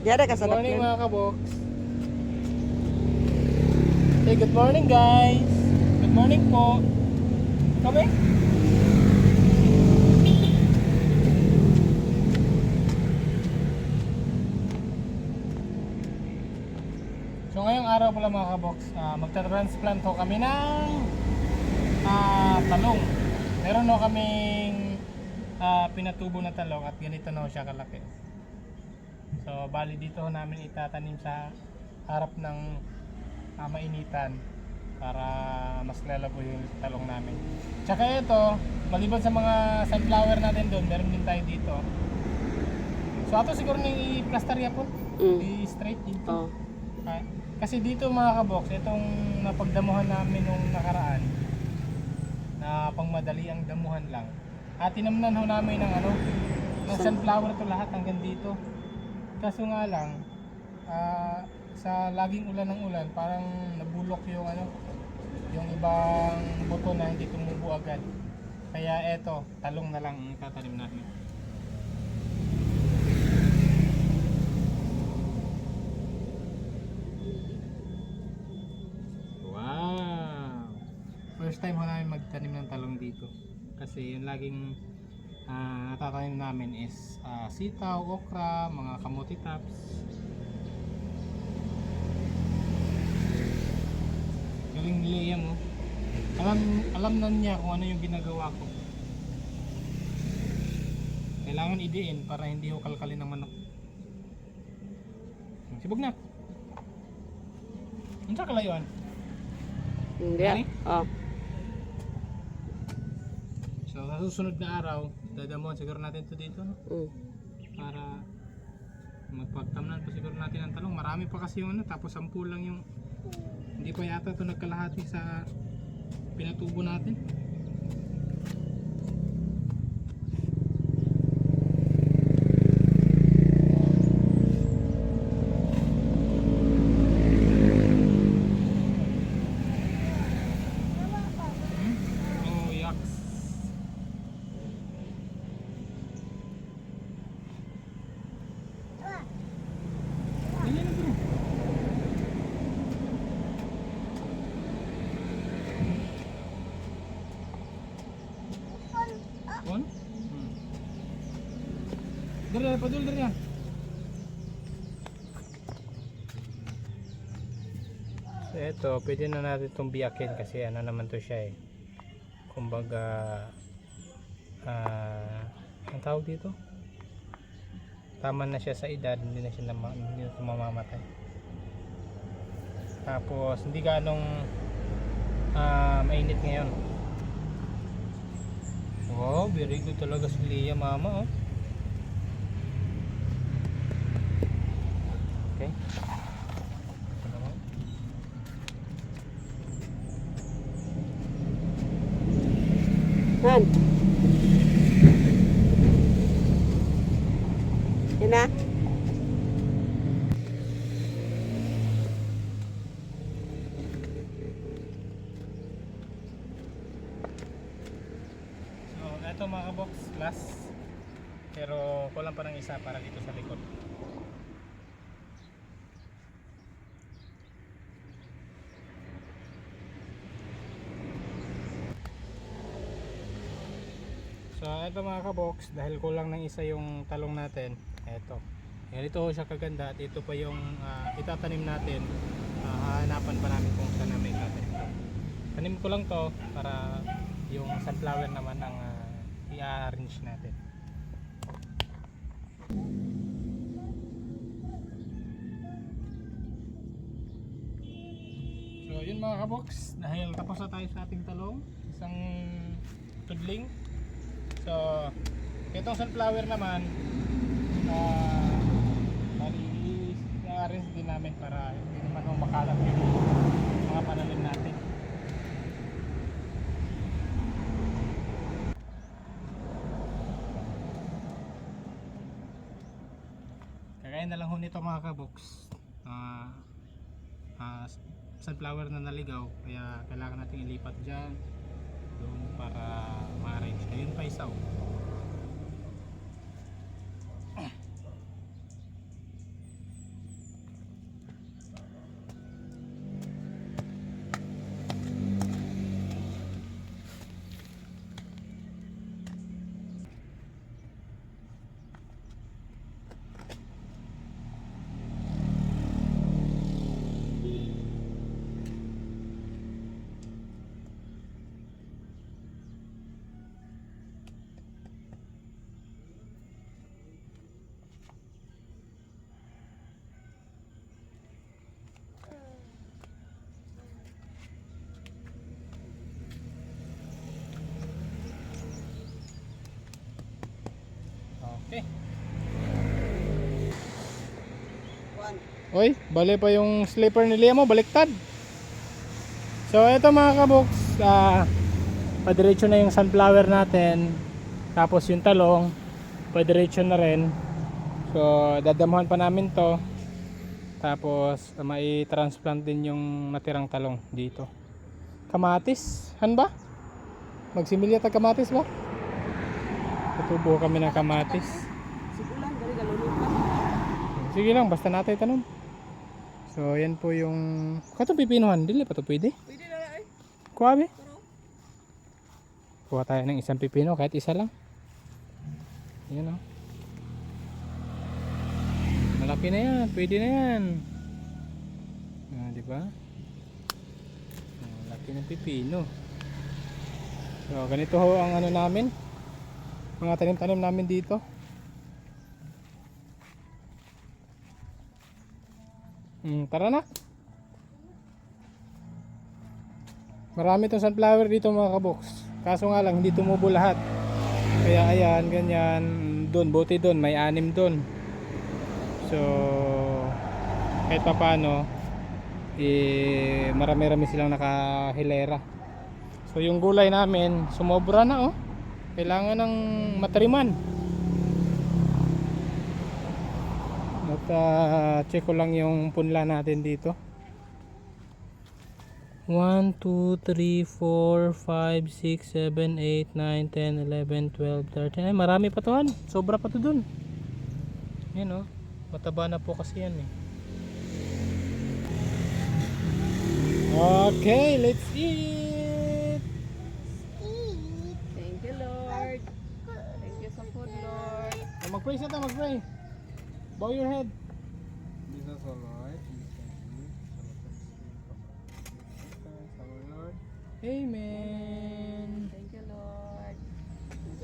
Diyan ka Good sa morning dakyan. mga kabox. Say good morning guys. Good morning po. Kami? So ngayong araw pala mga kabox, magta-transplant ho kami ng talong. Meron ho kaming pinatubo na talong at ganito na ho siya kalaki. So bali dito ho namin itatanim sa harap ng mainitan para mas lalabo yung talong namin. Tsaka ito, maliban sa mga sunflower natin doon, meron din tayo dito. So ato siguro nang i-plaster po, i-straight dito. Oh. Kasi dito mga kabox, itong napagdamuhan namin nung nakaraan na pangmadali ang damuhan lang. At tinamnan ho namin ng ng sunflower to lahat hanggang dito. Kaso nga lang, sa laging ulan ng ulan, parang nabulok yung yung ibang buto na hindi tumubo agad. Kaya eto, talong na lang ang itatanim namin. Wow! First time ho namin magtanim ng talong dito. Kasi yung laging natatanim namin is sitaw, okra, mga kamote tops. Galing ni Lea mo. Alam na niya kung ano yung ginagawa ko. Kailangan idiin para hindi ho kalkalin ng manok. Sibog na. Ano sa kalayuan? Hindi. Oh. So sa susunod na araw, dadamuhan siguro natin to dito, no? Para magpagtamnan pa siguro natin ang talong. Marami pa kasi yung tapos 10 lang yung hindi pa yata ito nagkalahati sa pinatubo natin. Oh, yucks. Ayan na bro. On? Dari, padul dari yan. So ito, pwede na natin itong biyakin kasi naman to siya kumbaga ang tawag dito, tama na siya sa edad, hindi na mamamatay. Tapos hindi ganong mainit ngayon. Wow, very good talaga si Lea mama, oh. Okay. Han. Yan na. So, ito mga kabox, last. Pero kulang pa ng isa para dito sa likod. So ito mga kabox, dahil kulang ng isa yung talong natin, ito. Ganito siya kaganda at ito pa yung itatanim natin. Hahanapan pa namin kung saan namin itatanim. Tanim ko lang to para yung sunflower naman ang i-arrange natin. So yun mga kabox, dahil tapos na tayo sa ating talong, isang tudling. So itong sunflower naman i-arrange din namin para hindi naman makalat yung mga pananim natin. Kagaya na lang ho nito mga kabox, sunflower na naligaw, kaya kailangan natin ilipat dyan doon para ma-arrange. Ayun pa isa. Oy, bali pa yung slipper ni Liam mo, baliktad. So ito mga kabox, padiretso na yung sunflower natin. Tapos yung talong, padiretso na rin. So dadamuhan pa namin to. Tapos mai-transplant din yung natirang talong dito. Kamatis, han ba? Magsimilya tag kamatis ba? Tutubo kami ng kamatis. Sigulan, dari galulupan. Sige lang, basta natin tanong. So yan po yung katong pipinuhan, dili pa to pwede. Pwede na ay. Kuha be. Kuha tayo ng isang pipino kahit isa lang. Yan o. Malaki na yan, pwede na yan. Di ba? Malaki ng pipino. So ganito ho ang ano namin. Mga tanim-tanim namin dito. Tara na. Marami itong sunflower dito mga kabox. Kaso nga lang hindi tumubo lahat. Kaya ayan, ganyan. Doon, buti doon, may 6 doon. So kahit pa paano marami-rami silang nakahilera. So yung gulay namin sumobra na oh. Kailangan ng matariman. At check ko lang yung punla natin dito. 1, 2, 3, 4, 5, 6, 7, 8, 9, 10, 11, 12, 13. Ay marami pa to han. Sobra pa to dun. Yan oh. Mataba na po kasi yan eh. Okay, let's eat. Thank you, Lord. Thank you sa food, Lord. Mag-pray siya ta, mag-pray. Bow your head. Jesus o Lord. Lord. Amen. Thank you, Lord.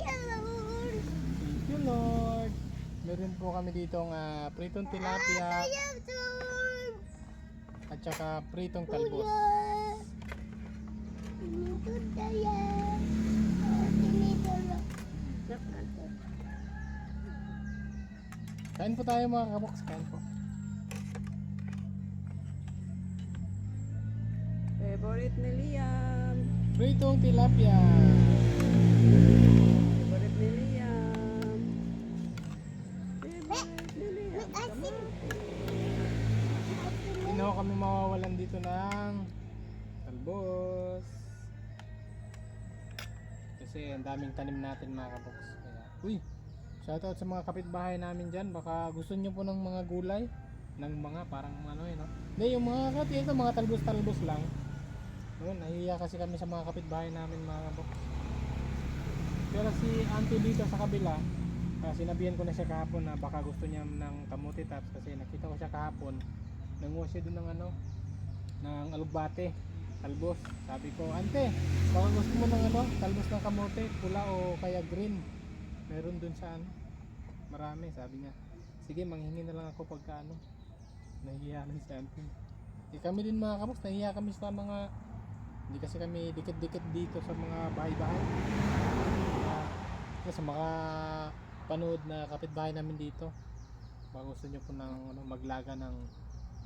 Thank you, Lord. Meron po kami ditong pritong tilapia at saka pritong talbos. Kain po tayo mga kabox, kain po. Favorite ni Liam. Pritong tilapia. Favorite ni Liam. Favorite ni Liam. Hindi na ho kami mawawalan dito ng talbos. Kasi ang daming tanim natin mga kabox. Kaya, uy! Shoutout sa mga kapitbahay namin dyan. Baka gusto nyo po ng mga gulay. Ng mga parang ano no? Hindi, yung mga ito, mga talbos-talbos lang. Noon, nahihiya kasi kami sa mga kapitbahay namin mga kabox. Pero si auntie dito sa kabila, sinabihan ko na siya kahapon na baka gusto niya ng kamuti tops. Kasi nakita ko siya kahapon. Nanguha siya doon ng ng alugbate. Talbos. Sabi ko, ante, baka gusto mo ng talbos ng kamote, pula o kaya green. Meron dun sa marami, sabi niya. Sige, manghingi na lang ako pagka nahihiya lang si auntie. Kami din mga kabox, nahihiya kami sa mga, hindi kasi kami dikit-dikit dito sa mga bahay-bahay. Sa mga panood na kapitbahay namin dito. Baka gusto nyo po ng maglaga ng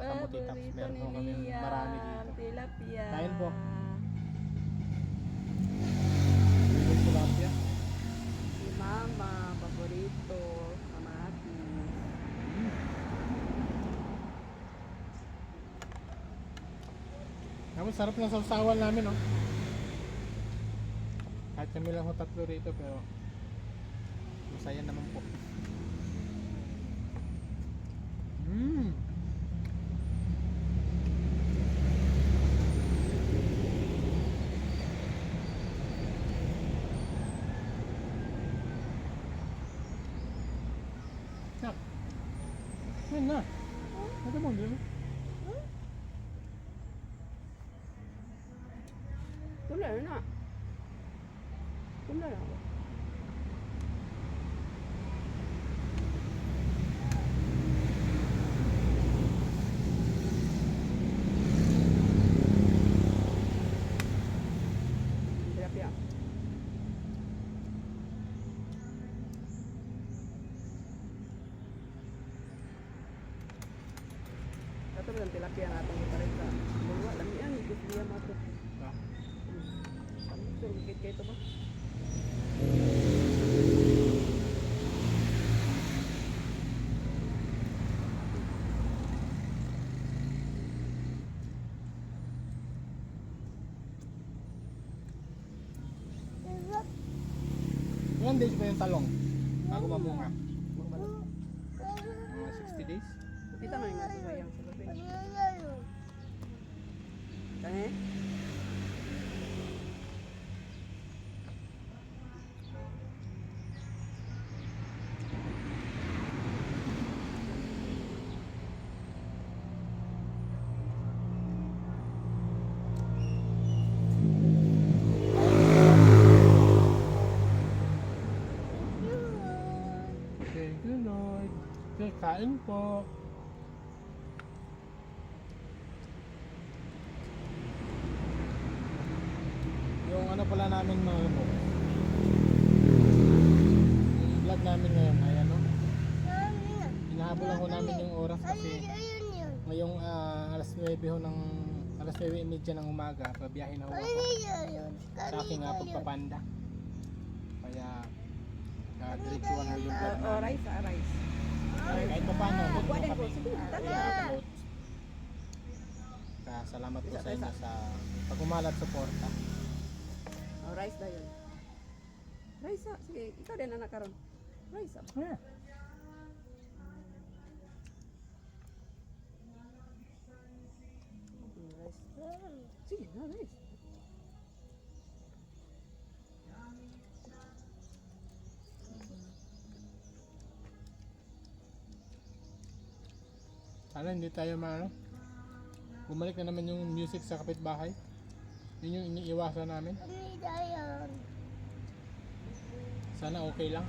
kamuti tops. Meron po kami marami dito. Tilapia. Kain po. Tilapia. Si Mama, paborito. Kamati. Tapos sarap ng sausawan namin Kahit kami lang tatlo rito pero masaya naman po. Nak. Yan na. Ano mo dito? Tula na. Tula na. Tilapia. Ilang days ba yung talong? Bago mamunga? Magbalot. Mga 60 days? Kita mo yung mga sayang sa gabi. Kaya? Thank you, Lord. Okay, kain po. Yung ano pala namin mga po. Yung vlog namin ngayon ay ano. Hinahabol ako namin yung oras kasi ngayong alas 9 ho ng alas 9:30 ng umaga, pabiyahe na ho ako sa aking pagpapanda. Kaya diretsuhan ho yung vlog namin. Rice, rice. Kahit pa paano, huwag mo Kuha din po, kami sige, tara. promote. Kaya salamat po sa inyo sa pagkumalat suporta. Oh, rice na yun. Rice ah. Sige, ikaw din anak karon. Rice ah. Yeah. Rice. Sige, na rice. Sana hindi tayo bumalik na naman yung music sa kapitbahay. Yun yung iniiwasan namin. Sana okay lang.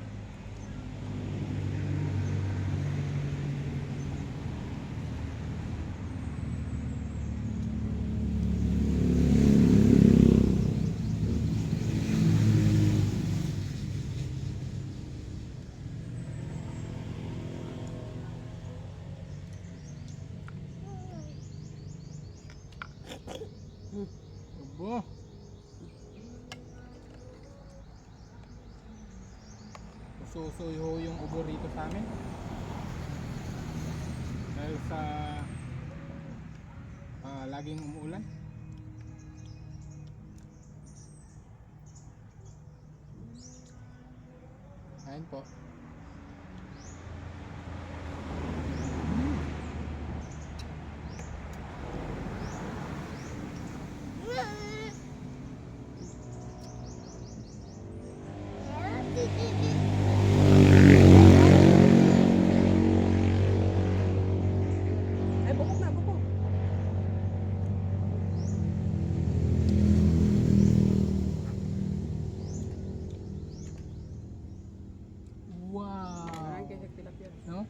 Abo. Uso-uso yung ubo rito sa amin. Dahil sa laging umuulan. Ayun po. Ay, bukok na, bukok. Wow. Parang kaya tilapia. No?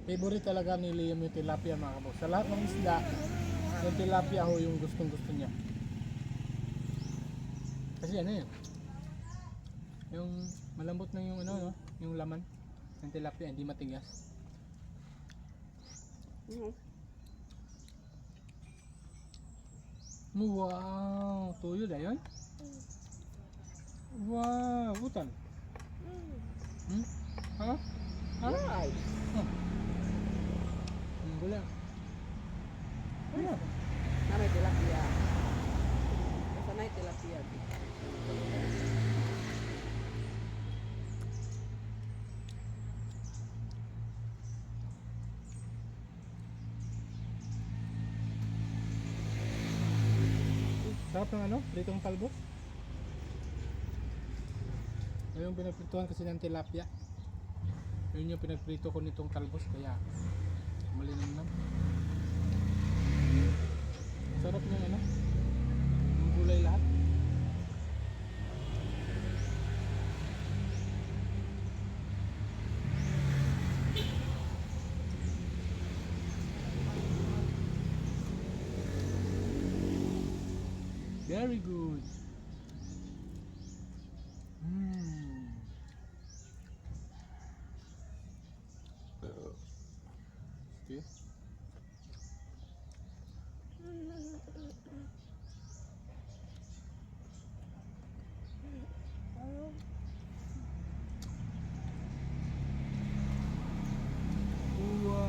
Favorite talaga ni Liam yung tilapia mga kabos. Sa lahat ng isda, yung tilapia ho yung gustong gusto niya. Kasi ano yun? Yung malambot na yung ano, no? Yung laman ng tilapia, hindi matigas. Wow! Tuyo na yun? Wow! Butan? Ha? Ha? Rice. Gula. Ano? Na may tilapia. Basta na tilapia. Sarap ng ano? Pritong talbos. Yung pinagprituhan kasi ng tilapia. Yun yung pinagprito ko nitong talbos kaya malinamnam. Sarap ng ano? Yung gulay lahat. Very good. Okay. Wow.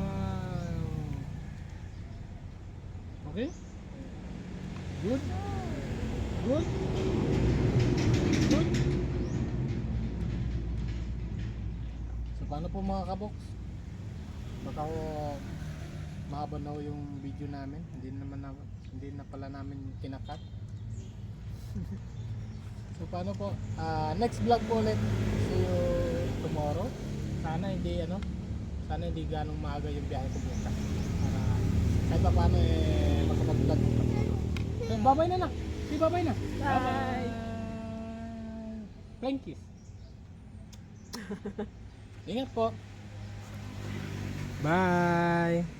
Okay? Good? Good? Good? paano po mga kabox? Baka mahaba na ho yung video namin. Hindi na pala namin kinakat. So paano po? Next vlog po ulit. See you tomorrow. Sana hindi ganong maaga yung biyahe ko bukas. Para kahit pa paano makapag-vlog. So, bye-bye na. Bye-bye na. Bye. Flying kiss. Ingat po. Bye.